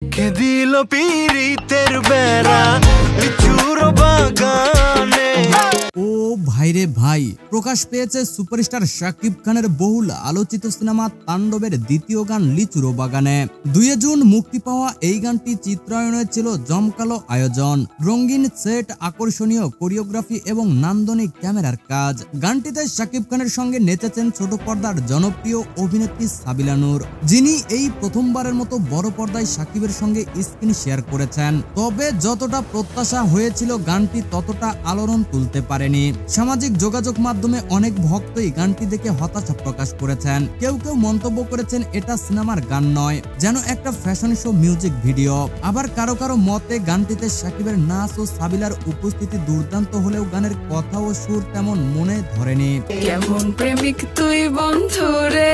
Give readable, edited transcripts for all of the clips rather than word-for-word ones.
কে দিল পীড়িতের বেড়া লিচুর বাগানে। ও ভাইরে ভাই, প্রকাশ পেয়েছে সুপারস্টার শাকিব খানের বহুল আলোচিত সিনেমা তাণ্ডবের দ্বিতীয় গান লিচুর বাগানে। 2 জুন মুক্তি পাওয়া এই গানটি চিত্রায়নে ছিল জমকালো আয়োজন, রঙিন সেট, আকর্ষণীয় কোরিওগ্রাফি এবং নান্দনিক ক্যামেরার কাজ। গানটিতে শাকিব খানের সঙ্গে নেচেছেন ছোট পর্দার জনপ্রিয় অভিনেত্রী সাবিলা নূর, যিনি এই প্রথমবারের মতো বড় পর্দায় শাকিবের সঙ্গে স্ক্রিন শেয়ার করেছেন। তবে যতটা প্রত্যাশা হয়েছিল গানটি ততটা আলোড়ন তুলতে পারেনি। সামাজিক যোগাযোগ মাধ্যমে অনেক ভক্তই গানটি দেখে হতাশা প্রকাশ করেছেন। কেউ কেউ মন্তব্য করেছেন এটা সিনেমার গান নয়, যেন একটা ফ্যাশন শো মিউজিক ভিডিও। আবার কারো কারো মতে গানটিতে শাকিবের নাচ ও সাবিলার উপস্থিতি দুর্দান্ত হলেও গানের কথা ও সুর তেমন মনে ধরেনি। কেমন প্রেমিক তুই বন্ধুরে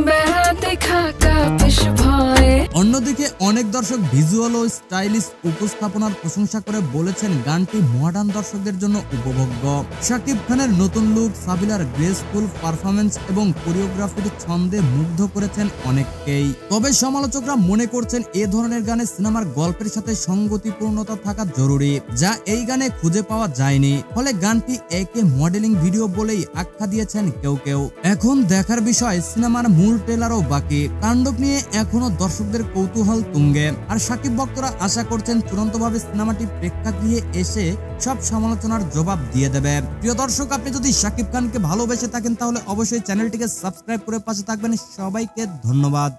বেড়াতে খাকা বেশ ভয়। অন্যদিকে অনেক দর্শক ভিজুয়াল ও স্টাইলিশ উপস্থাপনার প্রশংসা করে বলেছেন গানটি মডার্ন দর্শকদের জন্য উপভোগ্য। শাকিব খানের নতুন লুক, সাবিলার গ্রেসফুল পারফরমেন্স এবং কোরিওগ্রাফির ছন্দে মুগ্ধ করেছেন অনেককেই। তবে সমালোচকরা মনে করছেন এ ধরনের গানে সিনেমার গল্পের সাথে সঙ্গতিপূর্ণতা থাকা জরুরি, যা এই গানে খুঁজে পাওয়া যায়নি। ফলে গানটি একে মডেলিং ভিডিও বলেই আখ্যা দিয়েছেন কেউ কেউ। এখন দেখার বিষয় সিনেমার মূল ট্রেলারও বাকি। তাণ্ডব নিয়ে এখনো দর্শকদের কৌতূহল তুঙ্গে, আর শাকিব ভক্তরা আশা করছেন চূড়ান্তভাবে সিনেমাটি প্রেক্ষাগৃহে এসে সব সমালোচনার জবাব দিয়ে দেবে। প্রিয় দর্শক, আপনি যদি শাকিব খানকে ভালোবেসে থাকেন তাহলে অবশ্যই চ্যানেলটিকে সাবস্ক্রাইব করে পাশে থাকবেন। সবাইকে ধন্যবাদ।